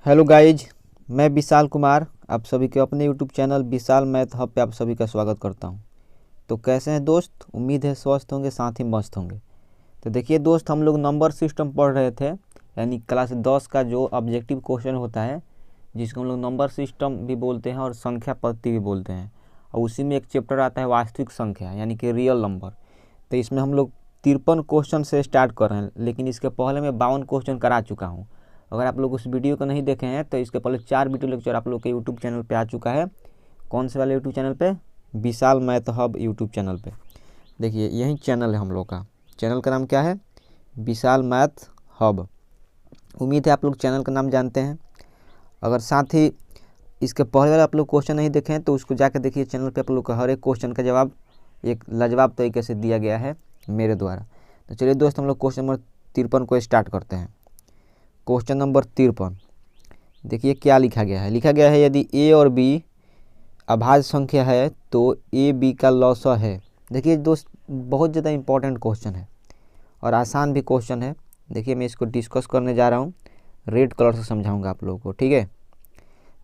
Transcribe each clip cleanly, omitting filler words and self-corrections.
Hello guys, मैं विशाल कुमार आप सभी के अपने यूट्यूब चैनल विशाल मैथ हब पे आप सभी का स्वागत करता हूं। तो कैसे हैं दोस्त? उम्मीद है स्वस्थ होंगे, साथ ही मस्त होंगे। तो देखिए दोस्त, हम लोग नंबर सिस्टम पढ़ रहे थे, यानी क्लास 10 का जो ऑब्जेक्टिव क्वेश्चन होता है, जिसको हम लोग नंबर सिस्टम भी बोलते हैं और संख्या पद्धति भी बोलते हैं। और उसी में एक चैप्टर आता है वास्तविक संख्या, यानी कि रियल नंबर। तो इसमें हम लोग 53 क्वेश्चन से स्टार्ट कर रहे हैं, लेकिन इसके पहले मैं 52 क्वेश्चन करा चुका हूँ। अगर आप लोग उस वीडियो को नहीं देखे हैं तो इसके पहले 4 वीडियो लेक्चर आप लोग के यूट्यूब चैनल पे आ चुका है। कौन से वाले यूट्यूब चैनल पे? विशाल मैथ हब यूट्यूब चैनल पे। देखिए यही चैनल है हम लोग का। चैनल का नाम क्या है? विशाल मैथ हब। उम्मीद है आप लोग चैनल का नाम जानते हैं। अगर साथ ही इसके पहले वाले आप लोग क्वेश्चन नहीं देखे हैं तो उसको जाकर देखिए। चैनल पर आप लोग का हर एक क्वेश्चन का जवाब एक लाजवाब तरीके से दिया गया है मेरे द्वारा। तो चलिए दोस्त, हम लोग क्वेश्चन नंबर 53 को स्टार्ट करते हैं। क्वेश्चन नंबर 53, देखिए क्या लिखा गया है। लिखा गया है यदि ए और बी अभाज्य संख्या है तो ए बी का लॉसा है। देखिए दोस्त, बहुत ज़्यादा इंपॉर्टेंट क्वेश्चन है और आसान भी क्वेश्चन है। देखिए मैं इसको डिस्कस करने जा रहा हूँ, रेड कलर से समझाऊंगा आप लोगों को, ठीक है।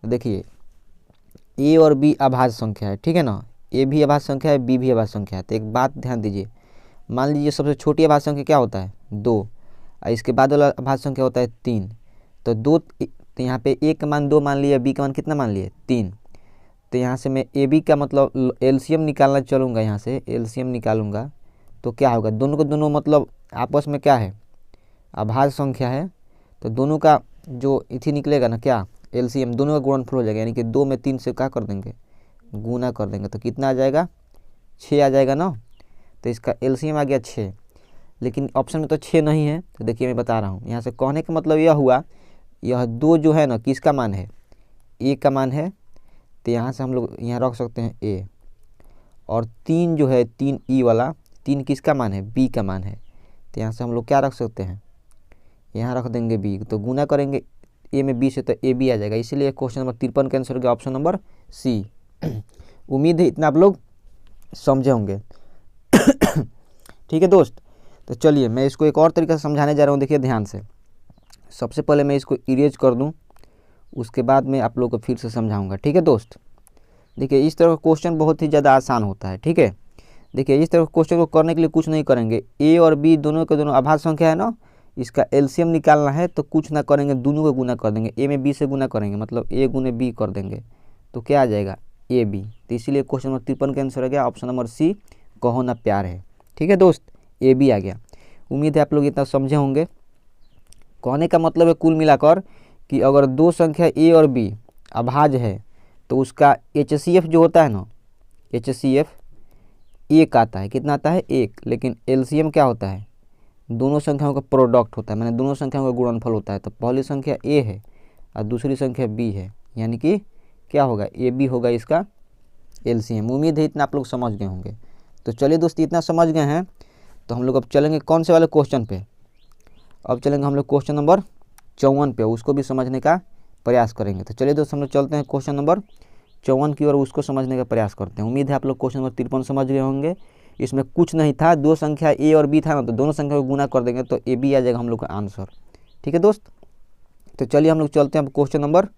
तो देखिए ए और बी अभाज्य संख्या है, ठीक है ना। ए भी अभाज्य संख्या है, बी भी अभाज्य संख्या है। तो एक बात ध्यान दीजिए, मान लीजिए सबसे छोटी अभाज्य संख्या क्या होता है? 2, और इसके बाद वाला अभाज्य संख्या होता है 3। तो तो यहाँ पे ए का मान 2 मान लिया, बी का मान कितना मान लिए? 3। तो यहाँ से मैं ए बी का मतलब एलसीएम निकालना चलूँगा। यहाँ से एलसीएम निकालूंगा तो क्या होगा? दोनों को दोनों मतलब आपस में क्या है? अभाज्य संख्या है। तो दोनों का जो इथी निकलेगा ना, क्या एलसीएम, दोनों का गुणनफल हो जाएगा। यानी कि 2 में 3 से क्या कर देंगे? गुना कर देंगे। तो कितना आ जाएगा? 6 आ जाएगा ना। तो इसका एलसीएम आ गया 6। लेकिन ऑप्शन में तो 6 नहीं है। तो देखिए मैं बता रहा हूँ, यहाँ से कहने का मतलब यह हुआ, यह 2 जो है ना, किसका मान है? ए का मान है। तो यहाँ से हम लोग यहाँ रख सकते हैं ए। और 3 जो है, 3 ई वाला, 3 किसका मान है? बी का मान है। तो यहाँ से हम लोग क्या रख सकते हैं? यहाँ रख देंगे बी। तो गुना करेंगे ए में बी से तो ए बी आ जाएगा। इसीलिए क्वेश्चन नंबर 53 का आंसर हो गया ऑप्शन नंबर सी। उम्मीद है इतना आप लोग समझे होंगे। ठीक है दोस्त, तो चलिए मैं इसको एक और तरीके से समझाने जा रहा हूँ। देखिए ध्यान से, सबसे पहले मैं इसको इरेज कर दूं, उसके बाद मैं आप लोग को फिर से समझाऊंगा, ठीक है दोस्त। देखिए इस तरह का क्वेश्चन बहुत ही ज़्यादा आसान होता है, ठीक है। देखिए इस तरह क्वेश्चन को करने के लिए कुछ नहीं करेंगे। ए और बी दोनों के दोनों अभाज्य संख्या है ना, इसका एलसीएम निकालना है। तो कुछ ना करेंगे, दोनों को गुना कर देंगे। ए में बी से गुना करेंगे, मतलब ए गुने बी कर देंगे, तो क्या आ जाएगा? A B. तो इसीलिए क्वेश्चन नंबर 53 का आंसर हो गया ऑप्शन नंबर सी, कहो ना प्यार है। ठीक है दोस्त, ए बी आ गया। उम्मीद है आप लोग इतना समझे होंगे। कहने का मतलब है कुल मिलाकर कि अगर दो संख्या ए और बी अभाज्य है तो उसका एचसीएफ जो होता है ना, एचसीएफ 1 आता है। कितना आता है? 1। लेकिन एलसीएम क्या होता है? दोनों संख्याओं का प्रोडक्ट होता है, मैंने दोनों संख्याओं का गुणनफल होता है। तो पहली संख्या ए है और दूसरी संख्या बी है, यानी कि क्या होगा? ए बी होगा इसका एलसीएम। उम्मीद है इतना आप लोग समझ गए होंगे। तो चलिए दोस्त, इतना समझ गए हैं तो हम लोग अब चलेंगे कौन से वाले क्वेश्चन पे? अब चलेंगे हम लोग क्वेश्चन नंबर 54 पे, उसको भी समझने का प्रयास करेंगे। तो चलिए दोस्त, हम लोग चलते हैं क्वेश्चन नंबर 54 की ओर, उसको समझने का प्रयास करते हैं। उम्मीद है आप लोग क्वेश्चन नंबर 53 समझ गए होंगे। इसमें कुछ नहीं था, दो संख्या ए और बी था ना, तो दोनों संख्या को गुना कर देंगे तो ए बी आ जाएगा हम लोग का आंसर। ठीक है दोस्त, तो चलिए हम लोग चलते हैं अब क्वेश्चन नंबर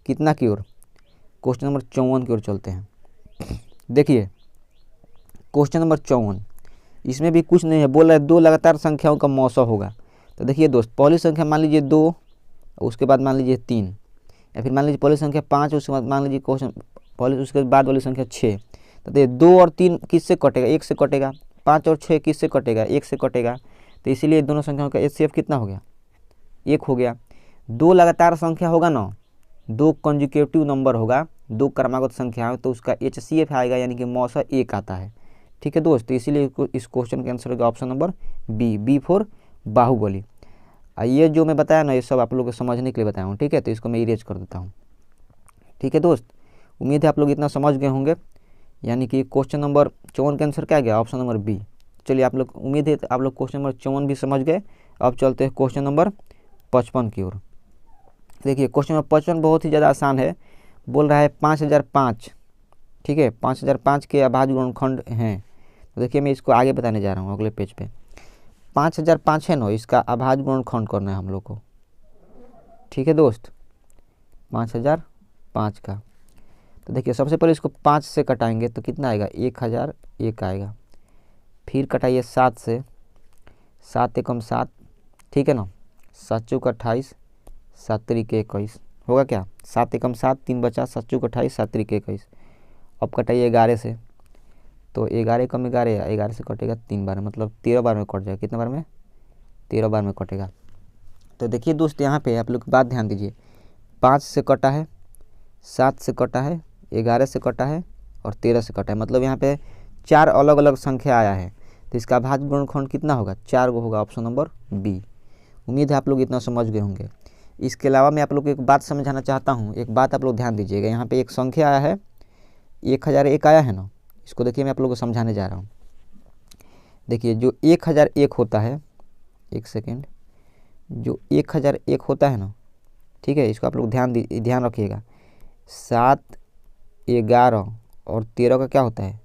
कितना की ओर? क्वेश्चन नंबर 54 की ओर चलते हैं। देखिए क्वेश्चन नंबर 54, इसमें भी कुछ नहीं है। बोल रहा है दो लगातार संख्याओं का मौसा होगा। तो देखिए दोस्त, पहली संख्या मान लीजिए 2, उसके बाद मान लीजिए 3, या फिर मान लीजिए पहली संख्या 5, उसके बाद मान लीजिए क्वेश्चन पहले, उसके बाद वाली संख्या 6। तो देखिए 2 और 3 किससे कटेगा? 1 से कटेगा। 5 और 6 किससे कटेगा? 1 से कटेगा। तो इसीलिए दोनों संख्याओं का एचसीएफ कितना हो गया? 1 हो गया। दो लगातार संख्या होगा ना, दो कंजुकेटिव नंबर होगा, दो क्रमागत संख्या है, तो उसका एचसीएफ आएगा, यानी कि मौसा 1 आता है। ठीक है दोस्त, तो इसीलिए इस क्वेश्चन का आंसर होगा option number B, B for Baahubali. ये जो मैं बताया ना, ये सब आप लोगों को समझने के लिए बताया हूँ, ठीक है। तो इसको मैं इरेज कर देता हूँ। ठीक है दोस्त, उम्मीद है आप लोग इतना समझ गए होंगे। यानी कि क्वेश्चन नंबर 54 का आंसर क्या गया? Option number B. चलिए आप लोग, उम्मीद है आप लोग क्वेश्चन नंबर 54 भी समझ गए। अब चलते हैं क्वेश्चन नंबर 55 की ओर। देखिए क्वेश्चन नंबर 55 बहुत ही ज़्यादा आसान है। बोल रहा है 5005, ठीक है, 5005 के अभाज्य गुणनखंड हैं। तो देखिए मैं इसको आगे बताने जा रहा हूँ अगले पेज पे। 5005 है ना, इसका अभाज्य गुणनखंड करना है हम लोग को। ठीक है दोस्त, 5005 का। तो देखिए सबसे पहले इसको 5 से कटाएंगे तो कितना आएगा 1001 आएगा। फिर कटाइए 7 से, 7 एकम 7, ठीक है ना, 7 चौक 28, 7 तरीके 21 होगा क्या, 7 एकम 7, 3 बचा, 7 चौक 28, 7 तरीके 21। अब कटाइए 11 से, तो 11 एकम 11, 11 से कटेगा 3 बार, मतलब 13 बार में कट जाएगा। कितने बार में, 13 बार में कटेगा। तो देखिए दोस्त यहाँ पे आप लोग बात ध्यान दीजिए, 5 से कटा है, 7 से कटा है, 11 से कटा है और 13 से कटा है, मतलब यहाँ पे 4 अलग अलग संख्या आया है। तो इसका भाज्य गुणनखंड कितना होगा, 4 गो होगा, ऑप्शन नंबर बी। उम्मीद है आप लोग इतना समझ गए होंगे। इसके अलावा मैं आप लोग को एक बात समझाना चाहता हूँ, एक बात आप लोग ध्यान दीजिएगा। यहाँ पे एक संख्या आया है 1001 आया है ना, इसको देखिए मैं आप लोग को समझाने जा रहा हूँ। देखिए जो 1001 होता है, एक सेकेंड, जो 1001 होता है ना, ठीक है, इसको आप लोग ध्यान रखिएगा। 7, 11 और 13 का क्या होता है,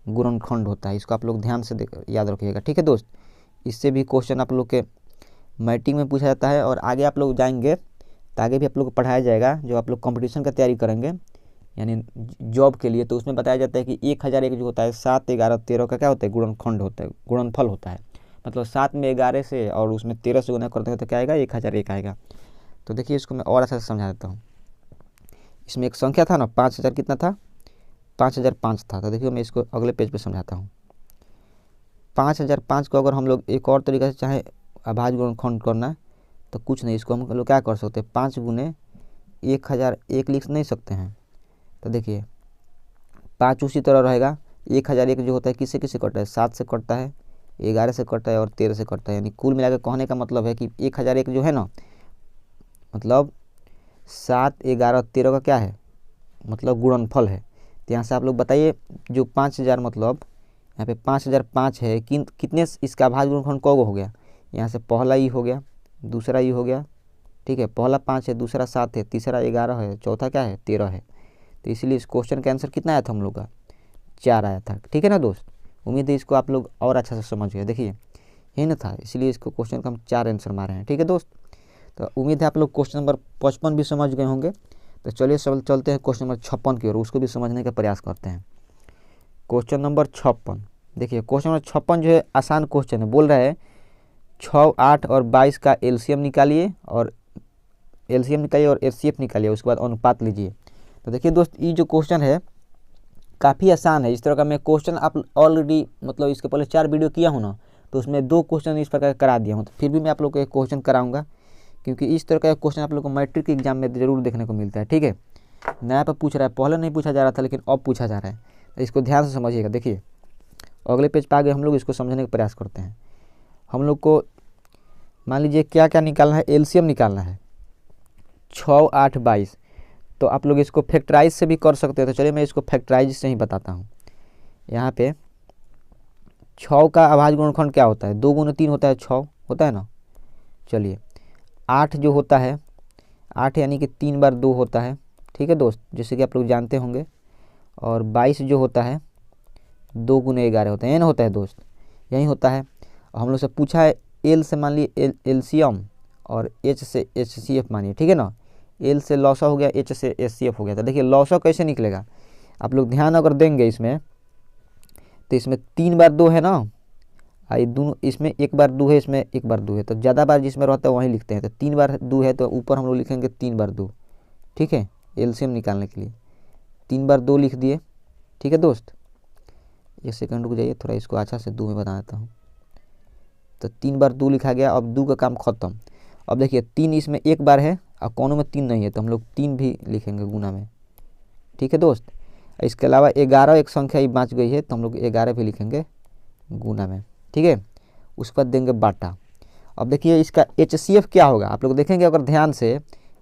गुणनखंड होता है। इसको आप लोग ध्यान से याद रखिएगा, ठीक है दोस्त। इससे भी क्वेश्चन आप लोग के मैट्रिक में पूछा जाता है और आगे आप लोग जाएंगे तो आगे भी आप लोग को पढ़ाया जाएगा। जो आप लोग कंपटीशन का तैयारी करेंगे यानी जॉब के लिए, तो उसमें बताया जाता है कि 1001 जो होता है 7, 11, 13 का क्या होता है, गुणनखंड होता है, गुणनफल होता है। मतलब 7 में 11 से और उसमें 13 से गुना करते हैं तो क्या आएगा, 1001 आएगा। तो देखिए इसको मैं और अच्छा से समझा देता हूँ। इसमें एक संख्या था ना 5000, कितना था, 5005 था। तो देखिए मैं इसको अगले पेज पे समझाता हूँ। 5005 को अगर हम लोग एक और तरीके से चाहे अभाज्य गुणनखंड करना है तो कुछ नहीं, इसको हम लोग क्या कर सकते हैं, 5 गुने 1001 लिख नहीं सकते हैं। तो देखिए 5 उसी तरह रहेगा। 1001 जो होता है किससे किससे कटता है, 7 से कटता है, 11 से कटता है और 13 से कटता है। यानी कुल मिलाकर कहने का मतलब है कि 1001 जो है ना, मतलब 7, 11, 13 का क्या है, मतलब गुणनफल है। तो यहाँ से आप लोग बताइए जो 5000 मतलब यहाँ पे 5005 है, कितने इसका अभाज्य गुणनखंड कौ हो गया, यहाँ से पहला ई हो गया, दूसरा ई हो गया, ठीक है, पहला 5 है, दूसरा 7 है, तीसरा 11 है, चौथा क्या है 13 है। तो इसीलिए इस क्वेश्चन का आंसर कितना आया था हम लोग का, 4 आया था, ठीक है ना दोस्त। उम्मीद है इसको आप लोग और अच्छा से समझ गए। देखिए यही ना था, इसलिए इसको क्वेश्चन का हम 4 आंसर मारे हैं, ठीक है दोस्त। तो उम्मीद है आप लोग क्वेश्चन नंबर 55 भी समझ गए होंगे। तो चलिए चलते हैं क्वेश्चन नंबर 56 की ओर, उसको भी समझने का प्रयास करते हैं। क्वेश्चन नंबर 56, देखिए क्वेश्चन नंबर 56 जो है आसान क्वेश्चन है। बोल रहा है 6, 8 और 22 का एलसीएम निकालिए और एचसीएफ निकालिए, उसके बाद अनुपात लीजिए। तो देखिए दोस्त ये जो क्वेश्चन है काफ़ी आसान है। इस तरह का मैं क्वेश्चन आप ऑलरेडी मतलब इसके पहले 4 वीडियो किया हूँ ना, तो उसमें 2 क्वेश्चन इस प्रकार करा दिया हूँ। तो फिर भी मैं आप लोग को एक क्वेश्चन कराऊंगा, क्योंकि इस तरह का क्वेश्चन आप लोग को मैट्रिक के एग्जाम में जरूर देखने को मिलता है, ठीक है। नया पर पूछ रहा है, पहले नहीं पूछा जा रहा था लेकिन अब पूछा जा रहा है। तो इसको ध्यान से समझिएगा। देखिए अगले पेज पर आगे हम लोग इसको समझने का प्रयास करते हैं। हम लोग को मान लीजिए क्या क्या निकालना है, एलसीएम निकालना है 6, 8, 22। तो आप लोग इसको फैक्टराइज से भी कर सकते हैं। तो चलिए मैं इसको फैक्टराइज से ही बताता हूँ। यहाँ पे 6 का अभाज्य गुणनखंड क्या होता है, 2 गुने 3 होता है 6 होता है ना। चलिए 8 जो होता है 8 यानी कि 3 बार 2 होता है, ठीक है दोस्त, जैसे कि आप लोग जानते होंगे। और 22 जो होता है 2 गुने 11 होता है, ये ना होता है दोस्त, यही होता है। हम लोग से पूछा है एल से मान लिए एलसीएम और एच से एचसीएफ मानिए, ठीक है ना। एल से लॉसा हो गया, एच से एचसीएफ हो गया। तो देखिए लॉसा कैसे निकलेगा, आप लोग ध्यान अगर देंगे इसमें, तो इसमें 3 बार 2 है ना, ये दोनों, इसमें 1 बार 2 है, इसमें 1 बार 2 है। तो ज़्यादा बार जिसमें रहता है वहीं लिखते हैं। तो 3 बार 2 है तो ऊपर हम लोग लिखेंगे 3 बार 2, ठीक है, एलसीएम निकालने के लिए 3 बार 2 लिख दिए, ठीक है दोस्त। एक सेकंड रुक जाइए, थोड़ा इसको अच्छा से 2 में बता देता हूँ। तो 3 बार 2 लिखा गया, अब 2 का काम खत्म। अब देखिए 3 इसमें 1 बार है और कोनों में 3 नहीं है, तो हम लोग 3 भी लिखेंगे गुना में, ठीक है दोस्त। इसके अलावा 11 एक संख्या ही बच गई है, तो हम लोग 11 भी लिखेंगे गुना में, ठीक है। उस पर देंगे बाटा। अब देखिए इसका एचसीएफ क्या होगा, आप लोग देखेंगे अगर ध्यान से,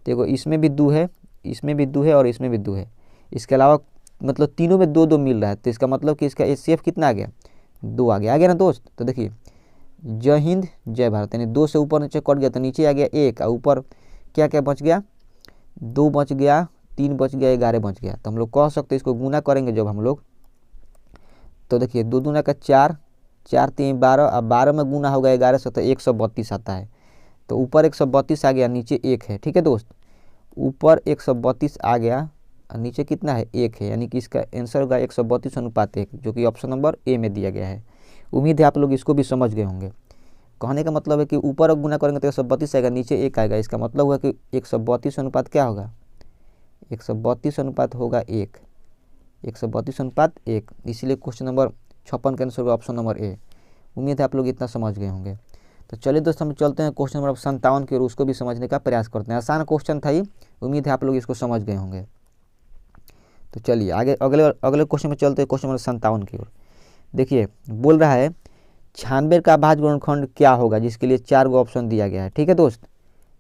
देखो इसमें भी 2 है, इसमें भी 2 है और इसमें भी 2 है। इसके अलावा मतलब तीनों में 2 2 मिल रहा है, तो इसका मतलब कि इसका एचसीएफ कितना आ गया, 2 आ गया ना दोस्त। तो देखिए जय हिंद जय भारत, यानी 2 से ऊपर नीचे कट गया तो नीचे आ गया 1 और ऊपर क्या क्या बच गया, 2 बच गया, 3 बच गया, 11 बच गया। तो हम लोग कह सकते हैं इसको गुना करेंगे जब हम लोग, तो देखिए 2 दूना का 4, 4 3 12, अब 12 में गुना होगा 11 से तो 132 आता है। तो ऊपर 132 आ गया, नीचे 1 है, ठीक है दोस्त। ऊपर 132 आ गया और नीचे कितना है 1 है, यानी कि इसका आंसर होगा 132:1, जो कि ऑप्शन नंबर ए में दिया गया है। उम्मीद है आप लोग इसको भी समझ गए होंगे। कहने का मतलब है कि ऊपर गुना करेंगे तो 132 आएगा, नीचे 1 आएगा, इसका मतलब हुआ कि 132 अनुपात क्या होगा, 132 अनुपात होगा 1, 132 अनुपात 1, इसीलिए क्वेश्चन नंबर 56 का आंसर होगा ऑप्शन नंबर ए। उम्मीद है आप लोग इतना समझ गए होंगे। तो चलिए दोस्तों हम चलते हैं क्वेश्चन नंबर 57 की ओर, उसको भी समझने का प्रयास करते हैं। आसान क्वेश्चन था ये, उम्मीद है आप लोग इसको समझ गए होंगे। तो चलिए आगे अगले अगले क्वेश्चन में चलते हैं, क्वेश्चन नंबर 57 की ओर। देखिए बोल रहा है 96 का अभाज्य गुणनखंड क्या होगा, जिसके लिए 4 गो ऑप्शन दिया गया है। ठीक है दोस्त,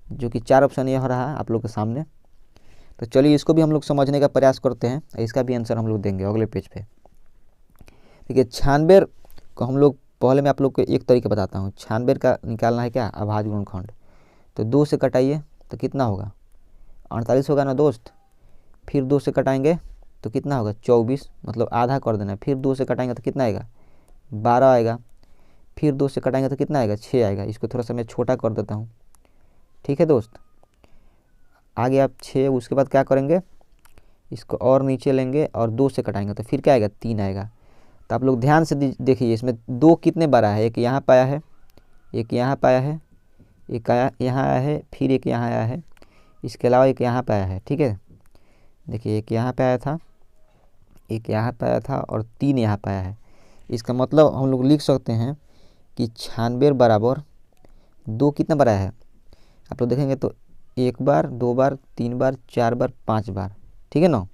जो कि 4 ऑप्शन यह रहा है आप लोग के सामने। तो चलिए इसको भी हम लोग समझने का प्रयास करते हैं, इसका भी आंसर हम लोग देंगे अगले पेज पे। देखिए 96 को हम लोग पहले मैं आप लोग को एक तरीका बताता हूँ। 96 का निकालना है क्या अभाज्य गुणनखंड, तो 2 से कटाइए तो कितना होगा 48 होगा ना दोस्त। फिर 2 से कटाएंगे तो कितना होगा 24, मतलब आधा कर देना। फिर 2 से कटाएंगे तो कितना आएगा 12 आएगा। फिर 2 से कटाएंगे तो कितना आएगा 6 आएगा। इसको थोड़ा सा मैं छोटा कर देता हूँ। ठीक है दोस्त, आगे आप 6, उसके बाद क्या करेंगे इसको और नीचे लेंगे और 2 से कटाएंगे तो फिर क्या आएगा 3 आएगा। तो आप लोग ध्यान से देखिए इसमें 2 कितने बार आया है, एक यहाँ पाया है, एक यहाँ पाया है, एक यहाँ आया है, फिर एक यहाँ आया है, इसके अलावा एक यहाँ पे आया है। ठीक है, देखिए एक यहाँ पे आया था, एक यहाँ पे आया था और 3 यहाँ पे आया है। इसका मतलब हम लोग लिख सकते हैं कि 96 बराबर 2 कितना बार आया है, आप लोग देखेंगे तो 1 बार, 2 बार, 3 बार, 4 बार, 5 बार। ठीक है ना,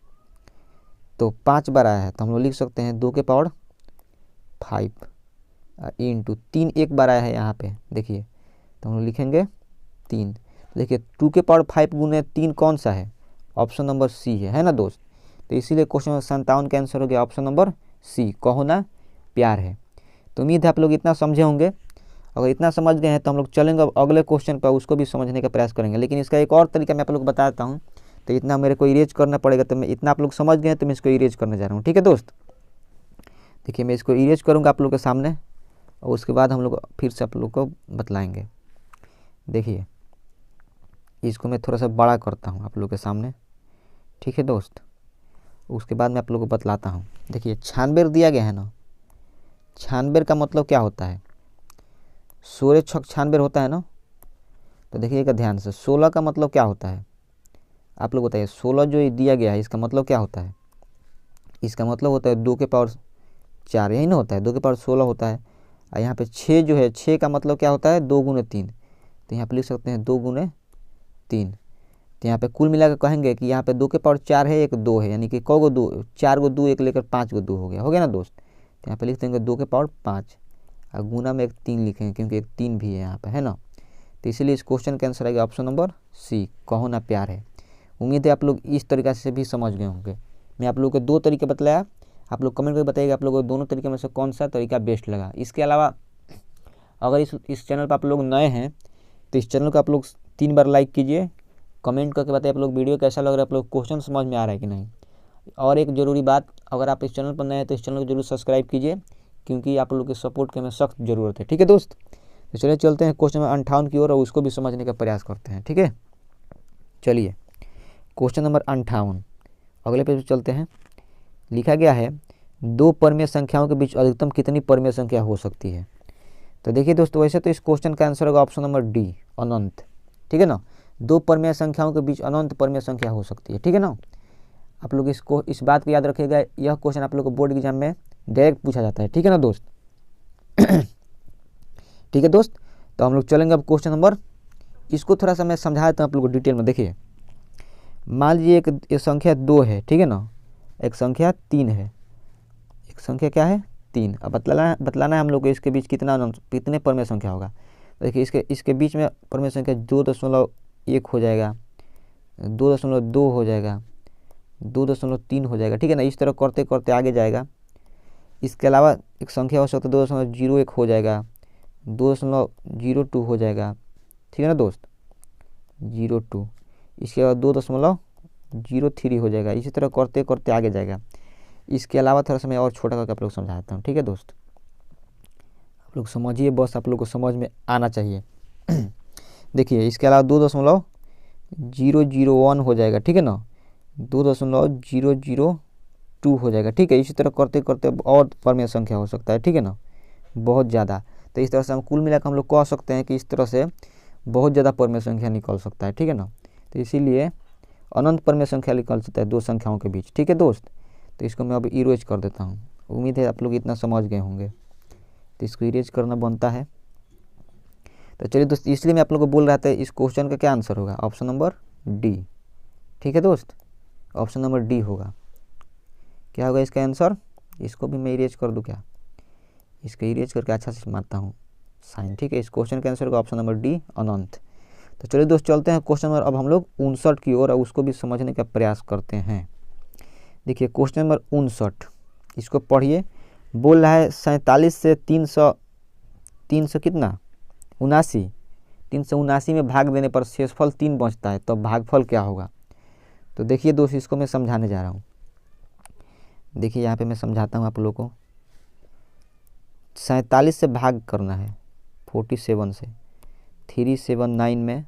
तो 5 बार आया है, तो हम लोग लिख सकते हैं 2 के पावर 5 इंटू 3 एक बार आया है यहाँ पे, देखिए तो हम लोग लिखेंगे 3। देखिए 2 के पावर 5 गुने 3 कौन सा है, ऑप्शन नंबर सी है ना दोस्त। तो इसीलिए क्वेश्चन नंबर 57 का आंसर हो गया ऑप्शन नंबर सी, कहो ना प्यार है। तो उम्मीद है आप लोग इतना समझे होंगे। अगर इतना समझ गए हैं तो हम लोग चलेंगे अब अगले क्वेश्चन पर, उसको भी समझने का प्रयास करेंगे। लेकिन इसका एक और तरीका मैं आप लोग को बताता हूँ। तो इतना मेरे को इरेज करना पड़ेगा, तो मैं इतना आप लोग समझ गए हैं तो मैं इसको इरेज करने जा रहा हूँ। ठीक है दोस्त, देखिए मैं इसको इरेज करूँगा आप लोग के सामने और उसके बाद हम लोग फिर से आप लोग को बतलाएँगे। देखिए इसको मैं थोड़ा सा बड़ा करता हूँ आप लोग के सामने। ठीक है दोस्त, उसके बाद मैं आप लोग को बतलाता हूँ। देखिए 96 दिया गया है ना, 96 का मतलब क्या होता है, 16 छक 96 होता है ना। तो देखिएगा ध्यान से, 16 का मतलब क्या होता है आप लोग बताइए। 16 जो दिया गया है इसका मतलब क्या होता है, इसका मतलब होता है 2 के पावर 4, यही ना होता है, 2 के पावर 16 होता है। और यहाँ पे 6 जो है, 6 का मतलब क्या होता है 2 गुने 3, तो यहाँ पे लिख सकते हैं 2 गुने 3। तो यहाँ पे कुल मिला के कहेंगे कि यहाँ पे 2 के पावर 4 है, एक 2 है, यानी कि कौ गो 2, 4 गो 2 एक लेकर 5 गो 2 हो गया ना दोस्त। तो यहाँ पे लिख देंगे 2 के पावर 5 और गुना में एक 3 लिखेंगे क्योंकि एक 3 भी है यहाँ पे, है ना। तो इसीलिए इस क्वेश्चन का आंसर आएगा ऑप्शन नंबर सी, कहो ना प्यार है। उम्मीद है आप लोग इस तरीक़े से भी समझ गए होंगे। मैं आप लोग को 2 तरीके बतलाया, आप लोग कमेंट करके बताइएगा आप लोगों को दोनों तरीके में से कौन सा तरीका बेस्ट लगा। इसके अलावा अगर इस चैनल पर आप लोग नए हैं तो इस चैनल को आप लोग 3 बार लाइक कीजिए, कमेंट करके बताइए आप लोग वीडियो कैसा लग रहा है, आप लोग क्वेश्चन समझ में आ रहा है कि नहीं। और एक ज़रूरी बात, अगर आप इस चैनल पर नए हैं तो इस चैनल को जरूर सब्सक्राइब कीजिए, क्योंकि आप लोग के सपोर्ट की हमें सख्त ज़रूरत है। ठीक है दोस्त, तो चलिए चलते हैं क्वेश्चन नंबर 58 की ओर और उसको भी समझने का प्रयास करते हैं। ठीक है, चलिए क्वेश्चन नंबर 58 अगले पेज पर चलते हैं। लिखा गया है 2 परमीय संख्याओं के बीच अधिकतम कितनी परमीय संख्या हो सकती है। तो देखिए दोस्तों, वैसे तो इस क्वेश्चन का आंसर होगा ऑप्शन नंबर डी, अनंत। ठीक है ना, 2 परमीय संख्याओं के बीच अनंत परमीय संख्या हो सकती है। ठीक है ना, आप लोग इसको इस बात को याद रखिएगा, यह क्वेश्चन आप लोग को बोर्ड एग्जाम में डायरेक्ट पूछा जाता है। ठीक है ना दोस्त। ठीक है दोस्त, तो हम लोग चलेंगे अब क्वेश्चन नंबर, इसको थोड़ा सा मैं समझा देता हूँ आप लोग को डिटेल में। देखिए मान लीजिए एक संख्या 2 है, ठीक है ना, एक संख्या 3 है, एक संख्या क्या है 3। अब बतलाना है हम लोग को इसके बीच कितने परमीय संख्या होगा। देखिए इसके बीच में परमीय संख्या 2.1 हो जाएगा, 2.2 हो जाएगा, 2.3 हो जाएगा। ठीक है ना, इस तरह करते करते आगे जाएगा। इसके अलावा एक संख्या हो सकता है 2.01 हो जाएगा, 2.02 हो जाएगा। ठीक है ना दोस्त, 02, इसके बाद 2.03 हो जाएगा। इसी तरह करते करते आगे जाएगा। इसके अलावा थोड़ा सा मैं और छोटा करके आप लोग समझाता हूँ। ठीक है दोस्त, आप लोग समझिए, बस आप लोग को समझ में आना चाहिए। देखिए इसके अलावा 001 हो जाएगा, ठीक है ना, 2.002 हो जाएगा, ठीक है। इसी तरह करते करते और परमेय संख्या हो सकता है, ठीक है ना, बहुत ज़्यादा। तो इस तरह से हम कुल मिलाकर हम लोग कह सकते हैं कि इस तरह से बहुत ज़्यादा परमेय संख्या निकल सकता है, ठीक है ना। तो इसीलिए अनंत परमेय संख्या निकल सकता है दो संख्याओं के बीच, ठीक है दोस्त। तो इसको मैं अब इरेज कर देता हूँ। उम्मीद है आप लोग इतना समझ गए होंगे। तो इसको इरेज करना बनता है। तो चलिए दोस्त, इसलिए मैं आप लोग को बोल रहा था इस क्वेश्चन का क्या आंसर होगा, ऑप्शन नंबर डी, ठीक है दोस्त, ऑप्शन नंबर डी होगा। क्या होगा इसका आंसर। इसको भी मैं इरेज कर दूँ क्या, इसको इरेज करके अच्छा से मारता हूँ साइन, ठीक है। इस क्वेश्चन का आंसर होगा ऑप्शन नंबर डी, अनंत। तो चलिए दोस्त, चलते हैं क्वेश्चन नंबर अब हम लोग 59 की ओर और उसको भी समझने का प्रयास करते हैं। देखिए क्वेश्चन नंबर 59, इसको पढ़िए। बोल रहा है 47 से 300 कितना 379 में भाग देने पर शेषफल 3 बचता है, तो भागफल क्या होगा। तो देखिए दोस्त, इसको मैं समझाने जा रहा हूँ। देखिए यहाँ पे मैं समझाता हूँ आप लोगों को। 47 से भाग करना है 47 से 379 में,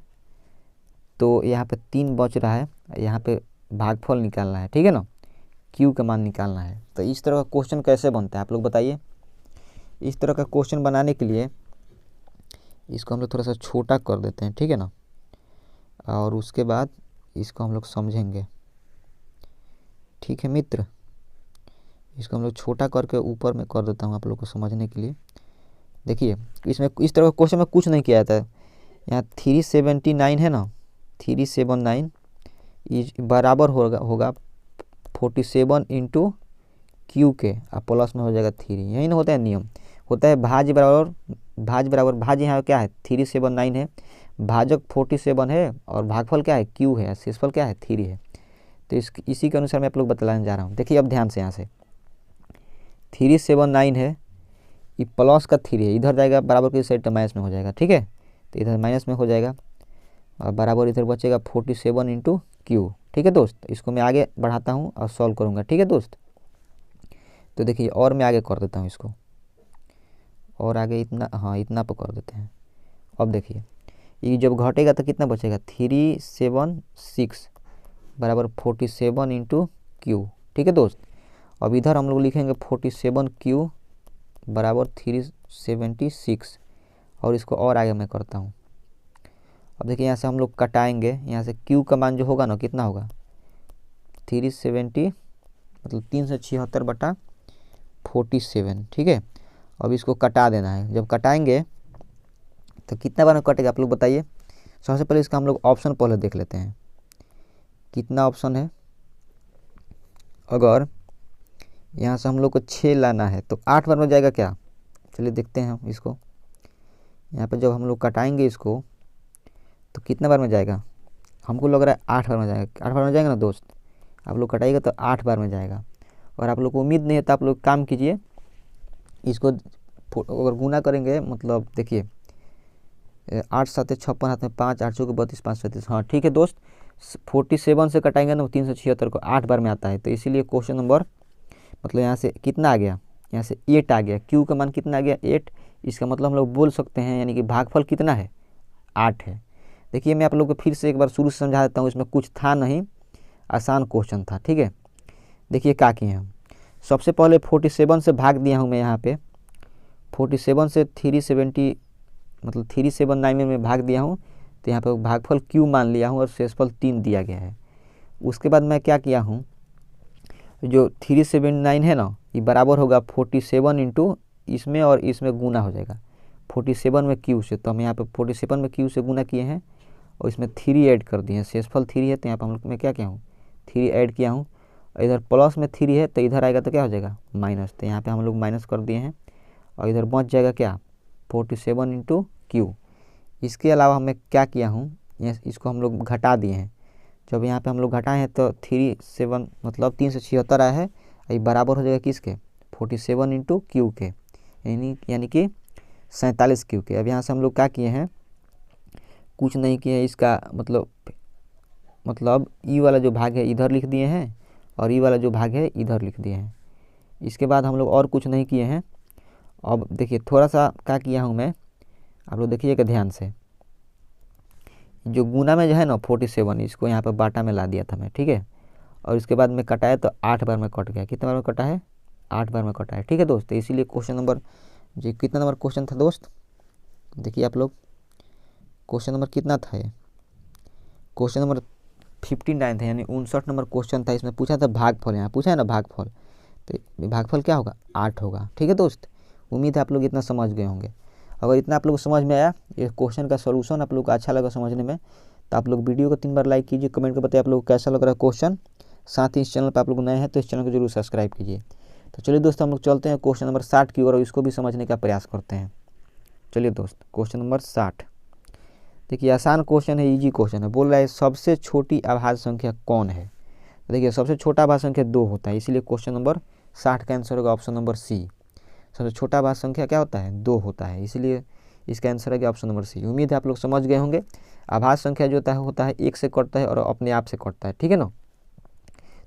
तो यहाँ पे 3 बच रहा है, यहाँ पे भागफल निकालना है, ठीक है ना, क्यू का मान निकालना है। तो इस तरह का क्वेश्चन कैसे बनता है आप लोग बताइए। इस तरह का क्वेश्चन बनाने के लिए इसको हम लोग थोड़ा सा छोटा कर देते हैं, ठीक है ना, और उसके बाद इसको हम लोग समझेंगे, ठीक है मित्र। इसको हम लोग छोटा करके ऊपर में कर देता हूँ आप लोग को समझने के लिए। देखिए इसमें इस तरह का क्वेश्चन में कुछ नहीं किया जाता है। यहाँ 379 है ना, 379 इज बराबर होगा 47 इंटू क्यू के, और प्लस में हो जाएगा 3। यही ना होता है नियम, होता है भाज बराबर भाज। यहाँ क्या है 379 है, भाजक 47 है, और भागफल क्या है क्यू है, शेषफल क्या है 3 है। तो इसी के अनुसार मैं आप लोग बतलाने जा रहा हूँ। देखिए अब ध्यान से, यहाँ से 379 है, ये प्लस का 3 है, इधर जाएगा बराबर की साइड तो माइनस में हो जाएगा, ठीक है। तो इधर माइनस में हो जाएगा और बराबर इधर बचेगा 47 इंटू क्यू, ठीक है दोस्त। इसको मैं आगे बढ़ाता हूँ और सॉल्व करूँगा, ठीक है दोस्त। तो देखिए और मैं आगे कर देता हूँ इसको, और आगे इतना, हाँ इतना पर कर देते हैं। अब देखिए ये जब घटेगा तो कितना बचेगा 376 बराबर 47 इंटू क्यू, ठीक है दोस्त। अब इधर हम लोग लिखेंगे 47 क्यू बराबर 376, और इसको और आगे मैं करता हूँ। अब देखिए यहाँ से हम लोग कटाएंगे, यहाँ से क्यू का मान जो होगा ना कितना होगा 370 मतलब 376 बटा 47, ठीक है। अब इसको कटा देना है। जब कटाएंगे तो कितना बार में कटेगा आप लोग बताइए। सबसे पहले इसका हम लोग ऑप्शन पहले देख लेते हैं, कितना ऑप्शन है। अगर यहाँ से हम लोग को 6 लाना है तो 8 बार में जाएगा क्या, चलिए देखते हैं हम इसको। यहाँ पे जब हम लोग कटाएंगे इसको तो कितना बार में जाएगा, हमको लग रहा है 8 बार में जाएगा। 8 बार में जाएगा ना दोस्त, आप लोग कटाइएगा तो 8 बार में जाएगा। और आप लोग को उम्मीद नहीं है तो आप लोग काम कीजिए, इसको अगर गुना करेंगे, मतलब देखिए 8 7 56 हाथ में 5, 8 चौके 32, 5 37, हाँ ठीक है दोस्त। 47 से कटाएंगे ना 376 को 8 बार में आता है। तो इसीलिए क्वेश्चन नंबर मतलब यहाँ से कितना आ गया, यहाँ से 8 आ गया। क्यू का मान कितना आ गया 8। इसका मतलब हम लोग बोल सकते हैं यानी कि भागफल कितना है 8 है। देखिए मैं आप लोग को फिर से एक बार शुरू से समझा देता हूँ, इसमें कुछ था नहीं, आसान क्वेश्चन था, ठीक है। देखिए क्या किए हम, सबसे पहले 47 से भाग दिया हूँ मैं। यहाँ पे 47 से 370 मतलब 379 में मैं भाग दिया हूँ, तो यहाँ पे भागफल क्यू मान लिया हूँ और शेषफल 3 दिया गया है। उसके बाद मैं क्या किया हूँ, जो 379 है ना ये बराबर होगा 47 इंटू इसमें और इसमें गुना हो जाएगा 47 में क्यू से। तो हम यहाँ पे 47 में क्यू से गुना किए हैं और इसमें 3 ऐड कर दिए हैं, शेषफल 3 है। तो यहाँ पर हम लोग मैं क्या किया हूँ 3 ऐड किया हूँ, इधर प्लस में 3 है तो इधर आएगा तो क्या हो जाएगा माइनस। तो यहाँ पे हम लोग माइनस कर दिए हैं और इधर बच जाएगा क्या 47 इंटू क्यू। इसके अलावा हमें क्या किया हूँ, इसको हम लोग घटा दिए हैं। जब यहाँ पे हम लोग घटाए हैं तो 37 मतलब 376 आया है, ये बराबर हो जाएगा किसके 47 इंटू क्यू के, यानी कि 47 क्यू के। अब यहाँ से हम लोग क्या किए हैं, कुछ नहीं किए हैं। इसका मतलब ई वाला जो भाग है इधर लिख दिए हैं और ई वाला जो भाग है इधर लिख दिए हैं। इसके बाद हम लोग और कुछ नहीं किए हैं। अब देखिए थोड़ा सा क्या किया हूँ मैं, आप लोग देखिएगा ध्यान से। जो गुना में जो है ना 47, इसको यहाँ पर बाटा में ला दिया था मैं, ठीक है। और इसके बाद में कटाया तो 8 बार में कट गया। कितने बार में कटा है? 8 बार में कटा है, ठीक है दोस्त। तो इसीलिए क्वेश्चन नंबर जो कितना नंबर क्वेश्चन था दोस्त, देखिए आप लोग, क्वेश्चन नंबर कितना था ये? क्वेश्चन नंबर 59 था, यानी 59 नंबर क्वेश्चन था। इसमें पूछा था भागफल, यहाँ पूछा है ना भागफल, तो भागफल क्या होगा? 8 होगा, ठीक है दोस्त। उम्मीद है आप लोग इतना समझ गए होंगे। अगर इतना आप लोग को समझ में आया, ये क्वेश्चन का सॉल्यूशन आप लोग को अच्छा लगा समझने में, तो आप लोग वीडियो को 3 बार लाइक कीजिए, कमेंट कर बताइए आप लोग को कैसा लग रहा है क्वेश्चन। साथ ही इस चैनल पर आप लोग नए हैं तो इस चैनल को जरूर सब्सक्राइब कीजिए। तो चलिए दोस्तों, हम लोग चलते हैं क्वेश्चन नंबर 60 की ओर और इसको भी समझने का प्रयास करते हैं। चलिए दोस्त, क्वेश्चन नंबर 60, देखिए आसान क्वेश्चन है, इजी क्वेश्चन है। बोल रहा है सबसे छोटी अभाज्य संख्या कौन है? तो देखिए सबसे छोटा अभाज्य संख्या 2 होता है, इसीलिए क्वेश्चन नंबर 60 का आंसर होगा ऑप्शन नंबर सी। सबसे छोटा अभाज्य संख्या क्या होता है? 2 होता है, इसीलिए इसका आंसर है ऑप्शन नंबर सी। उम्मीद है आप लोग समझ गए होंगे। अभाज्य संख्या जो होता है 1 से कटता है और अपने आप से कटता है, ठीक है ना।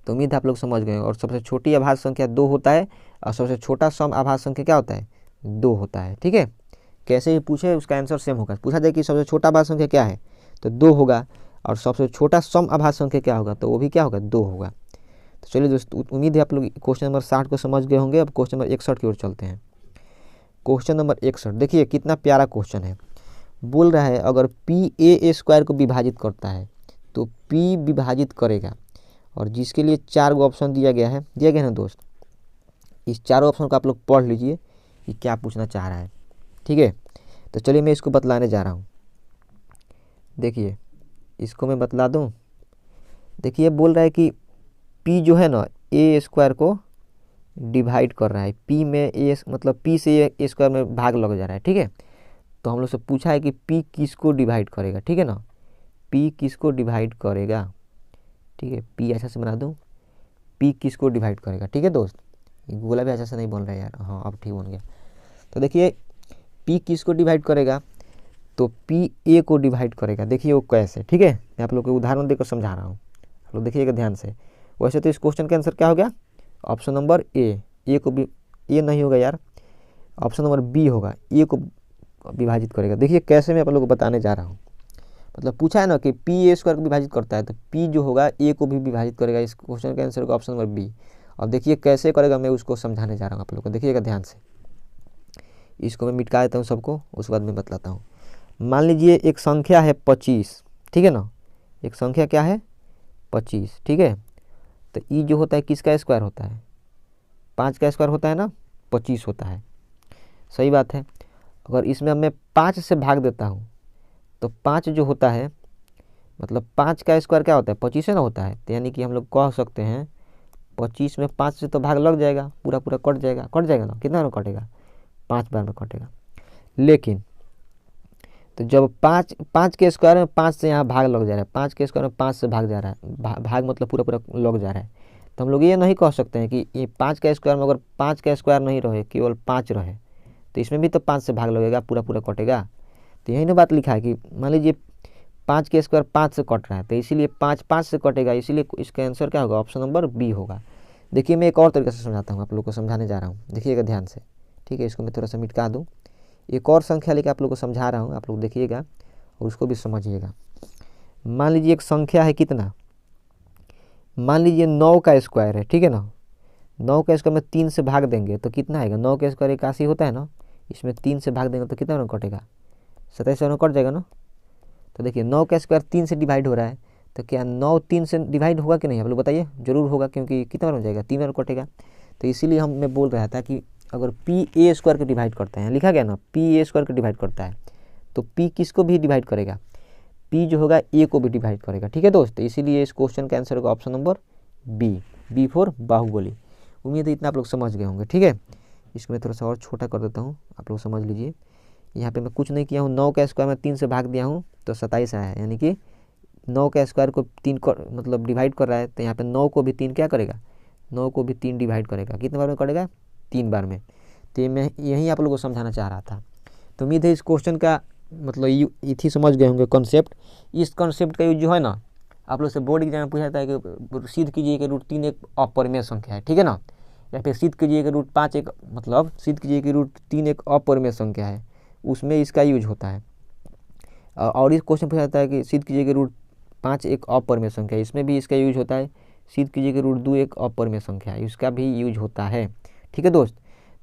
तो उम्मीद है आप लोग समझ गए। और सबसे छोटी अभाज्य संख्या 2 होता है और सबसे छोटा सम अभाज्य संख्या क्या होता है? 2 होता है, ठीक है। कैसे ही पूछे उसका आंसर सेम होगा। पूछा जाए कि सबसे छोटा अभाज्य संख्या क्या है, तो 2 होगा, और सबसे छोटा सम अभाज्य संख्या क्या होगा, तो वो भी क्या होगा? 2 होगा। तो चलिए दोस्तों, उम्मीद है आप लोग क्वेश्चन नंबर 60 को समझ गए होंगे। अब क्वेश्चन नंबर 61 की ओर चलते हैं। क्वेश्चन नंबर 61, देखिए कितना प्यारा क्वेश्चन है। बोल रहा है अगर पी ए स्क्वायर को विभाजित करता है तो पी विभाजित करेगा, और जिसके लिए 4 गो ऑप्शन दिया गया ना दोस्त। इस चारों ऑप्शन को आप लोग पढ़ लीजिए कि क्या पूछना चाह रहा है, ठीक है। तो चलिए मैं इसको बतलाने जा रहा हूँ। देखिए इसको मैं बतला दूँ। देखिए बोल रहा है कि पी जो है ना ए स्क्वायर को डिवाइड कर रहा है। पी में ए मतलब पी से ए स्क्वायर में भाग लग जा रहा है, ठीक है। तो हम लोग से पूछा है कि पी किसको डिवाइड करेगा, ठीक है ना। पी किसको डिवाइड करेगा, ठीक है। पी अच्छा से बना दूँ, पी किसको डिवाइड करेगा, ठीक है दोस्त। बोला भी अच्छा से नहीं बोल रहा है यार, हाँ अब ठीक बन गया। तो देखिए पी किसको डिवाइड करेगा, तो पी ए को डिवाइड करेगा। देखिए वो कैसे, ठीक है। मैं आप लोग को उदाहरण देकर समझा रहा हूँ, आप लोग देखिएगा ध्यान से। वैसे तो इस क्वेश्चन का आंसर क्या हो गया? ऑप्शन नंबर ए को भी, ए नहीं होगा यार, ऑप्शन नंबर बी होगा, ए को विभाजित करेगा। देखिए कैसे मैं आप लोग को बताने जा रहा हूँ। मतलब पूछा है ना कि पी ए स्क्वायर को विभाजित करता है, तो पी जो होगा ए को भी विभाजित करेगा। इस क्वेश्चन का आंसर होगा ऑप्शन नंबर बी। अब देखिए कैसे करेगा, मैं उसको समझाने जा रहा हूँ आप लोग को, देखिएगा ध्यान से। इसको मैं मिटा देता हूँ सबको, उसके बाद मैं बतलाता हूँ। मान लीजिए एक संख्या है 25, ठीक है ना। एक संख्या क्या है? 25, ठीक है। तो ई जो होता है किसका स्क्वायर होता है? 5 का स्क्वायर होता है ना, 25 होता है, सही बात है। अगर इसमें मैं 5 से भाग देता हूँ तो 5 जो होता है, मतलब 5 का स्क्वायर क्या होता है? 25 ना होता है। तो यानी कि हम लोग कह सकते हैं 25 में 5 से तो भाग लग जाएगा, पूरा पूरा कट जाएगा ना। कितना में कटेगा? 5 बार में कटेगा। लेकिन तो जब 5 के स्क्वायर में 5 से यहाँ भाग लग जा रहा है, 5 के स्क्वायर में 5 से भाग जा रहा है, भाग मतलब पूरा पूरा लग जा रहा है, तो हम लोग ये नहीं कह सकते हैं कि ये 5 का स्क्वायर में अगर 5 का स्क्वायर नहीं रहे, केवल 5 रहे, तो इसमें भी तो 5 से भाग लगेगा, पूरा पूरा कटेगा। तो यही ना बात लिखा है कि मान लीजिए 5 के स्क्वायर 5 से कट रहा है, तो इसीलिए 5 5 से कटेगा, इसीलिए इसका आंसर क्या होगा? ऑप्शन नंबर बी होगा। देखिए मैं एक और तरीके से समझाता हूँ, आप लोग को समझाने जा रहा हूँ, देखिएगा ध्यान से, ठीक है। इसको मैं थोड़ा सा मिटा दूँ। एक और संख्या लेकर आप लोग को समझा रहा हूँ, आप लोग देखिएगा और उसको भी समझिएगा। मान लीजिए एक संख्या है कितना, मान लीजिए 9 का स्क्वायर है, ठीक है ना। 9 का स्क्वायर में 3 से भाग देंगे तो कितना आएगा? 9 का स्क्वायर 81 होता है ना, इसमें 3 से भाग देंगे तो कितना में कटेगा? 27 में कट जाएगा ना। तो देखिए 9 का स्क्वायर 3 से डिवाइड हो रहा है, तो क्या 9 3 से डिवाइड होगा कि नहीं? आप लोग बताइए। जरूर होगा, क्योंकि कितना बार हो जाएगा? 3 बार कटेगा। तो इसीलिए मैं बोल रहा था कि अगर पी ए स्क्वायर को डिवाइड करता है, लिखा गया ना पी ए स्क्वायर को डिवाइड करता है, तो पी किसको भी डिवाइड करेगा? पी जो होगा ए को भी डिवाइड करेगा, ठीक है दोस्त। इसीलिए इस क्वेश्चन का आंसर होगा option number B for Baahubali. उम्मीद है इतना आप लोग समझ गए होंगे, ठीक है। इसको मैं थोड़ा सा और छोटा कर देता हूँ, आप लोग समझ लीजिए। यहाँ पे मैं कुछ नहीं किया हूँ, 9 का स्क्वायर में 3 से भाग दिया हूँ तो 27 आया है, यानी कि 9 का स्क्वायर को 3 को मतलब डिवाइड कर रहा है, तो यहाँ पे 9 को भी 3 क्या करेगा? 9 को भी 3 डिवाइड करेगा। कितने बार में करेगा? 3 बार में। तो मैं यही आप लोगों को समझाना चाह रहा था। तो उम्मीद है इस क्वेश्चन का मतलब इथी समझ गए होंगे कॉन्सेप्ट। इस कॉन्सेप्ट का यूज जो है ना, आप लोग से बोर्ड एग्जाम में पूछा जाता है कि सिद्ध कीजिए कि √3 एक अपरिमेय संख्या है, ठीक है ना। या फिर सिद्ध कीजिए कि √5 एक मतलब सिद्ध कीजिए कि √3 एक अपरिमेय संख्या है, उसमें इसका यूज होता है। और इस क्वेश्चन पूछा जाता है कि सिद्ध कीजिए कि रूट 5 एक अपरिमेय संख्या है, इसमें भी इसका यूज होता है। सिद्ध कीजिए कि रूट 2 एक अपरिमेय संख्या है, इसका भी यूज होता है। ठीक है दोस्त,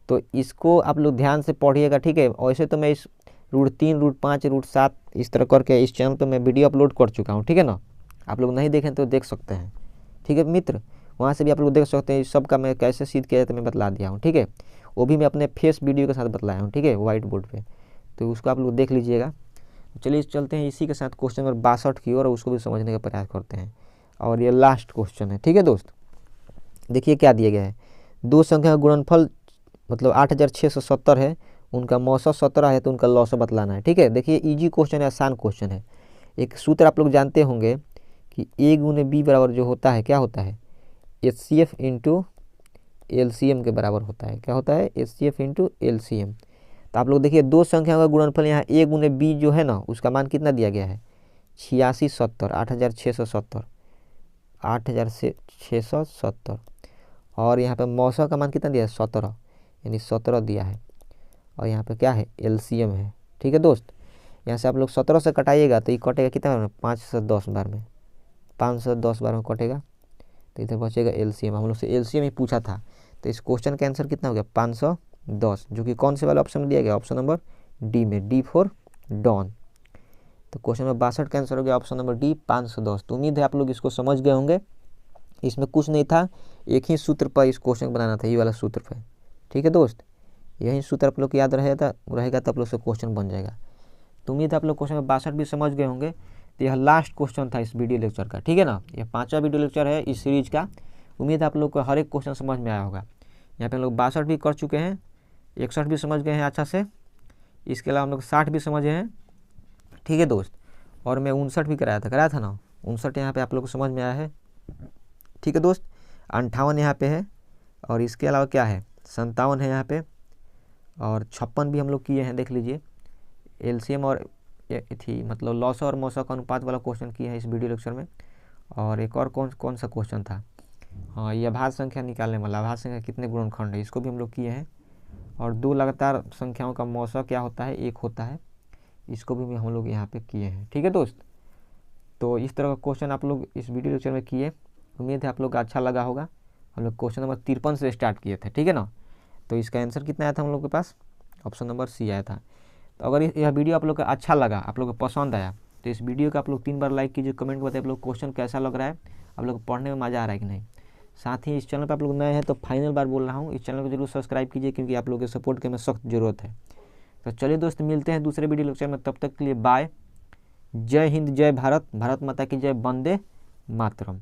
तो इसको आप लोग ध्यान से पढ़िएगा। ठीक है, वैसे तो मैं इस रूट 3, रूट 5, रूट 7 इस तरह करके इस चैनल पर मैं वीडियो अपलोड कर चुका हूँ। ठीक है ना, आप लोग नहीं देखें तो देख सकते हैं। ठीक है मित्र, वहाँ से भी आप लोग देख सकते हैं। सबका मैं कैसे सिद्ध किया जाता है मैं बतला दिया हूँ। ठीक है, वो भी मैं अपने फेस वीडियो के साथ बतलाया हूँ। ठीक है, व्हाइट बोर्ड पे, तो उसको आप लोग देख लीजिएगा। चलिए चलते हैं इसी के साथ क्वेश्चन नंबर 62 की ओर, और उसको भी समझने का प्रयास करते हैं। और ये लास्ट क्वेश्चन है। ठीक है दोस्त, देखिए क्या दिया गया है। दो संख्या का गुणनफल मतलब 8670 है, उनका मौसा 17 है, तो उनका लौसा बतलाना है। ठीक है, देखिए इजी क्वेश्चन है, आसान क्वेश्चन है। एक सूत्र आप लोग जानते होंगे कि ए गुने बी बराबर जो होता है क्या होता है, HCF इंटू LCM के बराबर होता है। क्या होता है, HCF इंटू LCM। तो आप लोग देखिए दो संख्या का गुणनफल यहाँ ए गुने बी जो है ना, उसका मान कितना दिया गया है, 8670, 8670, 8670। और यहाँ पे मौसा का मान कितना दिया है, 17, यानी 17 दिया है। और यहाँ पे क्या है, LCM है। ठीक है दोस्त, यहाँ से आप लोग 17 से कटाइएगा तो ये कटेगा कितना बार में, 510 बार में, 510 बार में कटेगा, तो इधर बचेगा LCM। हम लोग से LCM ही पूछा था, तो इस क्वेश्चन का आंसर कितना हो गया, 510, जो कि कौन से वाले ऑप्शन में दिया गया, ऑप्शन नंबर डी में, डी फॉर डॉन। तो क्वेश्चन नंबर 62 का आंसर हो गया ऑप्शन नंबर डी, 510। तो उम्मीद है आप लोग इसको समझ गए होंगे। इसमें कुछ नहीं था, एक ही सूत्र पर इस क्वेश्चन बनाना था, ये वाला सूत्र पर। ठीक है दोस्त, यही सूत्र आप लोग को याद रहेगा तो आप लोग से क्वेश्चन बन जाएगा। तो उम्मीद है आप लोग क्वेश्चन नंबर 62 भी समझ गए होंगे। तो यह लास्ट क्वेश्चन था इस वीडियो लेक्चर का। ठीक है ना, यह 5वां वीडियो लेक्चर है इस सीरीज का। उम्मीद है आप लोग को हर एक क्वेश्चन समझ में आया होगा। यहाँ पे हम लोग 62 भी कर चुके हैं, 61 भी समझ गए हैं अच्छा से, इसके अलावा हम लोग 60 भी समझे हैं। ठीक है दोस्त, और मैं 59 भी कराया था ना, 59 यहाँ पे आप लोग को समझ में आया है। ठीक है दोस्त, 58 यहाँ पे है, और इसके अलावा क्या है, 57 है यहाँ पे, और 56 भी हम लोग किए हैं, देख लीजिए। LCM और थी मतलब लौसा और मौसा का अनुपात वाला क्वेश्चन किए हैं इस वीडियो लेक्चर में। और एक और कौन सा क्वेश्चन था, हाँ, ये अभाज्य संख्या निकालने वाला, अभाज्य संख्या कितने गुणनखंड है, इसको भी हम लोग किए हैं। और दो लगातार संख्याओं का मौसा क्या होता है, 1 होता है, इसको भी हम लोग यहाँ पे किए हैं। ठीक है दोस्त, तो इस तरह का क्वेश्चन आप लोग इस वीडियो लेक्चर में किए। उम्मीद है आप लोग का अच्छा लगा होगा। हम लोग क्वेश्चन नंबर 53 से स्टार्ट किए थे। ठीक है ना, तो इसका आंसर कितना आया था हम लोग के पास, ऑप्शन नंबर सी आया था। तो अगर यह वीडियो आप लोग का अच्छा लगा, आप लोग को पसंद आया, तो इस वीडियो को आप लोग 3 बार लाइक कीजिए, कमेंट बताइए आप लोग क्वेश्चन कैसा लग रहा है, आप लोग को पढ़ने में मज़ा आ रहा है कि नहीं। साथ ही इस चैनल पर आप लोग नए हैं तो फाइनल बार बोल रहा हूँ, इस चैनल को जरूर सब्सक्राइब कीजिए, क्योंकि आप लोगों के सपोर्ट की हमें सख्त ज़रूरत है। तो चलिए दोस्त, मिलते हैं दूसरे वीडियो लेक्चर में, तब तक के लिए बाय। जय हिंद, जय भारत, भारत माता की जय, वंदे मातरम।